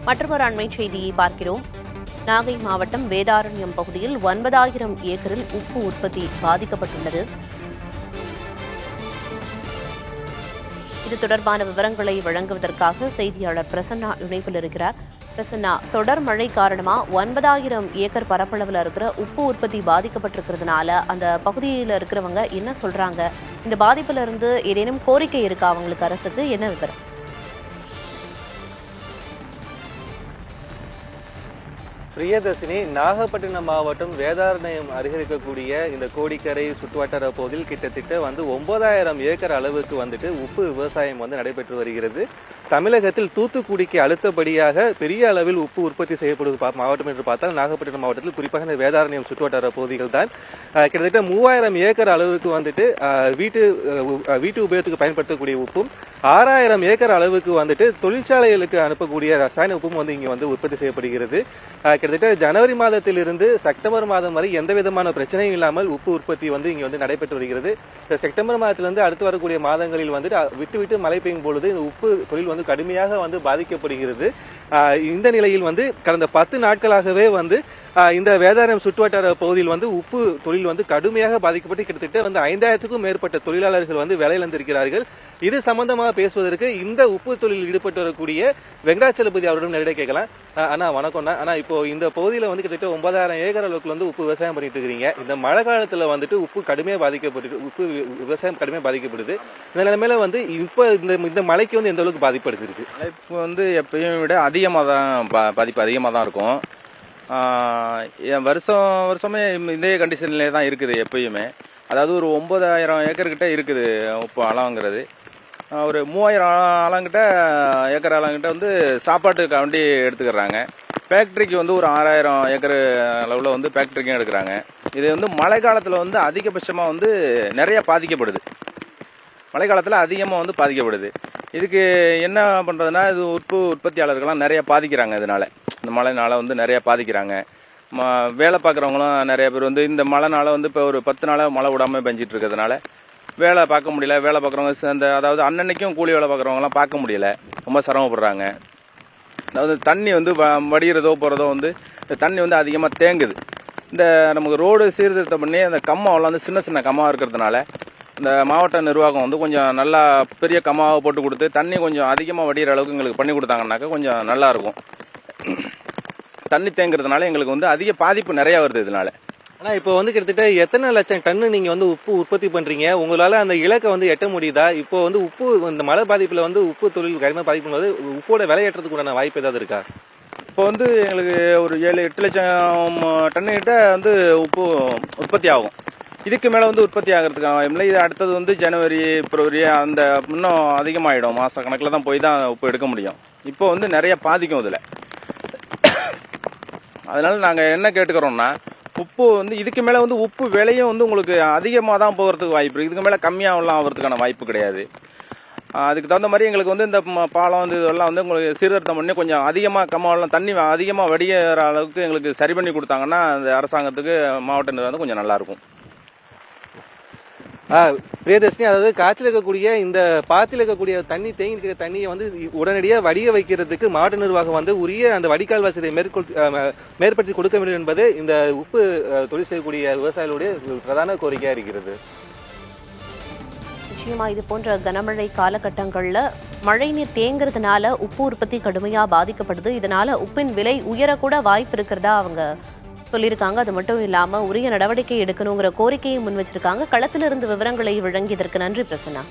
மற்றொரு அண்மை செய்தியை பார்க்கிறோம். நாகை மாவட்டம் வேதாரண்யம் பகுதியில் 9,000 ஏக்கரில் உப்பு உற்பத்தி பாதிக்கப்பட்டுள்ளது. இது தொடர்பான விவரங்களை வழங்குவதற்காக செய்தியாளர் பிரசன்னா இணைப்பில் இருக்கிறார். பிரசன்னா, தொடர் மழை காரணமா 9,000 ஏக்கர் பரப்பளவில் இருக்கிற உப்பு உற்பத்தி பாதிக்கப்பட்டிருக்கிறதுனால அந்த பகுதியில் இருக்கிறவங்க என்ன சொல்றாங்க? இந்த பாதிப்புல இருந்து ஏதேனும் கோரிக்கை இருக்கா அவங்களுக்கு? அரசுக்கு என்ன விவரம்? பிரியதர்ஷினி, நாகப்பட்டினம் மாவட்டம் வேதாரண்யம் அருகே இருக்கக்கூடிய இந்த கோடிக்கரை சுற்றுவட்டார பகுதியில் கிட்டத்தட்ட 9,000 ஏக்கர் அளவுக்கு உப்பு விவசாயம் நடைபெற்று வருகிறது. தமிழகத்தில் தூத்துக்குடிக்கு அடுத்தபடியாக பெரிய அளவில் உப்பு உற்பத்தி செய்யப்படுவது மாவட்டம் என்று பார்த்தால் நாகப்பட்டினம் மாவட்டத்தில் குறிப்பாக இந்த வேதாரண்யம் சுற்றுவட்டார பகுதிகள் தான். கிட்டத்தட்ட 3,000 ஏக்கர் அளவுக்கு வீட்டு உபயோகத்துக்கு பயன்படுத்தக்கூடிய உப்பும் 6,000 ஏக்கர் அளவுக்கு தொழிற்சாலைகளுக்கு அனுப்பக்கூடிய ரசாயன உப்பும் இங்க உற்பத்தி செய்யப்படுகிறது. கிட்டத்தட்ட ஜனவரி மாதத்திலிருந்து செப்டம்பர் மாதம் வரை எந்த விதமான பிரச்சனையும் இல்லாமல் உப்பு உற்பத்தி இங்க நடைபெற்று வருகிறது. இந்த செப்டம்பர் மாதத்திலிருந்து அடுத்து வரக்கூடிய மாதங்களில் விட்டு விட்டு மழை பெய்யும் பொழுது இந்த உப்பு தொழில் கடுமையாக பாதிக்கப்படுகிறது. இந்த நிலையில் கடந்த 10 நாட்களாகவே இந்த வேதாரண்யம் சுற்றுவட்டார பகுதியில் உப்பு தொழில் கடுமையாக பாதிக்கப்பட்டு கிட்டத்தட்ட 5,000க்கும் மேற்பட்ட தொழிலாளர்கள் வேலையிழந்திருக்கிறார்கள். இது சம்பந்தமாக பேசுவதற்கு இந்த உப்பு தொழிலில் ஈடுபட்டு வரக்கூடிய வெங்கடாச்சலபதி அவரிடம் நேரடியாக கேட்கலாம். அண்ணா வணக்கம். ஆனா இப்போ இந்த பகுதியில கிட்டத்தட்ட 9,000 ஏக்கர் அளவுக்கு உப்பு விவசாயம் பண்ணிட்டு இருக்கீங்க. இந்த மழை காலத்துல உப்பு கடுமையாக பாதிக்கப்பட்டு உப்பு விவசாயம் கடுமையாக பாதிக்கப்படுது. இந்த நிலைமையில இப்ப இந்த மழைக்கு எந்த அளவுக்கு பாதிப்பு அடைஞ்சிருக்கு? இப்போ எப்பயும் விட அதிகமாக தான் பாதிப்பு அதிகமாக தான் இருக்கும். வருஷமே இதே கண்டிஷன்லேயே தான் இருக்குது எப்பயுமே. அதாவது ஒரு 9,000 ஏக்கர் கிட்ட இருக்குது உப்பு அளவுங்கிறது. ஒரு 3,000 ஏக்கர் அளங்கிட்ட சாப்பாட்டுக்கு வண்டி எடுத்துக்கிறாங்க. ஃபேக்ட்ரிக்கு ஒரு 6,000 ஏக்கர் அளவில் ஃபேக்ட்ரிக்கும் எடுக்கிறாங்க. இது மழை காலத்தில் அதிகபட்சமாக நிறைய பாதிக்கப்படுது. மழை காலத்தில் அதிகமாக பாதிக்கப்படுது. இதுக்கு என்ன பண்ணுறதுன்னா, இது உப்பு உற்பத்தியாளர்கள்லாம் நிறைய பாதிக்கிறாங்க. இதனால இந்த மழைனால நிறைய பாதிக்கிறாங்க. வேலை பார்க்குறவங்களும் நிறைய பேர் இந்த மழைனால இப்போ ஒரு 10 நாளாக மழை விடாமல் பெஞ்சிட்டு இருக்கிறதுனால வேலை பார்க்க முடியல. வேலை பார்க்குறவங்க அதாவது அன்னன்னைக்கும் கூலி வேலை பார்க்குறவங்களாம் பார்க்க முடியல, ரொம்ப சிரமப்படுறாங்க. அதாவது தண்ணி வடிகிறதோ போகிறதோ இந்த தண்ணி அதிகமாக தேங்குது. இந்த நமக்கு ரோடு சீர்திருத்தம் பண்ணி அந்த கம்மாவெல்லாம் சின்ன சின்ன கம்மாவாக இருக்கிறதுனால இந்த மாவட்ட நிர்வாகம் கொஞ்சம் நல்லா பெரிய கம்மாவை போட்டு கொடுத்து தண்ணி கொஞ்சம் அதிகமாக வடிகிற அளவுக்கு எங்களுக்கு பண்ணி கொடுத்தாங்கன்னாக்கா கொஞ்சம் நல்லா இருக்கும். தண்ணி தேங்குறதுனால எங்களுக்கு அதிக பாதிப்பு நிறைய வருது இதனால. ஆனா இப்போ கிட்டத்தட்ட எத்தனை லட்சம் டன்னு நீங்க உப்பு உற்பத்தி பண்றீங்க? உங்களால அந்த இலக்கை எட்ட முடியுதா? இப்போ உப்பு இந்த மழை பாதிப்புல உப்பு தொழில் கடுமையாக பாதிக்கும் போது உப்போட விலையேற்றத்துக்கு உண்டான வாய்ப்பு ஏதாவது இருக்கா? இப்போ எங்களுக்கு ஒரு 7-8 லட்சம் டன்னு கிட்ட உப்பு உற்பத்தி ஆகும். இதுக்கு மேல உற்பத்தி ஆகிறதுக்கான வாய்ப்பு இல்லை. இது அடுத்தது ஜனவரி பிப்ரவரி அந்த இன்னும் அதிகமாயிடும். மாச கணக்கில் தான் போய் தான் உப்பு எடுக்க முடியும். இப்போ நிறைய பாதிக்கும் இதுல. அதனால நாங்க என்ன கேட்டுக்கிறோம்னா, உப்பு இதுக்கு மேல உப்பு விலையும் உங்களுக்கு அதிகமாக தான் போகிறதுக்கு வாய்ப்பு இருக்கு. இதுக்கு மேல கம்மியாகலாம் ஆகிறதுக்கான வாய்ப்பு கிடையாது. அதுக்கு தகுந்த மாதிரி எங்களுக்கு இந்த பாலம் இதெல்லாம் உங்களுக்கு சீர்திருத்தம் பண்ணி கொஞ்சம் அதிகமாக கம்மாவெல்லாம் தண்ணி அதிகமாக வடிகிற அளவுக்கு எங்களுக்கு சரி பண்ணி கொடுத்தாங்கன்னா அந்த அரசாங்கத்துக்கு மாவட்ட நிர்வாகம் கொஞ்சம் நல்லா இருக்கும். பிரியதர்ஷினி, அதாவது காற்றில் இருக்கக்கூடிய இந்த பாத்தியில் இருக்கக்கூடிய தண்ணி தேங்கி இருக்கிற தண்ணியை உடனடியாக வடிய வைக்கிறதுக்கு மாவட்ட நிர்வாகம் உரிய அந்த வடிகால் வசதியை மேற்படுத்தி கொடுக்க வேண்டும் என்பது இந்த உப்பு தொழில் செய்யக்கூடிய விவசாயிகளுடைய பிரதான கோரிக்கையா இருக்கிறது. நிச்சயமா இது போன்ற கனமழை காலகட்டங்கள்ல மழை நீர் தேங்குறதுனால உப்பு உற்பத்தி கடுமையா பாதிக்கப்படுது. இதனால உப்பின் விலை உயரக்கூட வாய்ப்பு இருக்கிறதா அவங்க சொல்லியிருக்காங்க. அது மட்டும் இல்லாம உரிய நடவடிக்கை எடுக்கணுங்கிற கோரிக்கையை முன் வச்சிருக்காங்க. களத்திலிருந்து விவரங்களை வழங்கியதற்கு நன்றி பிரசன்னா.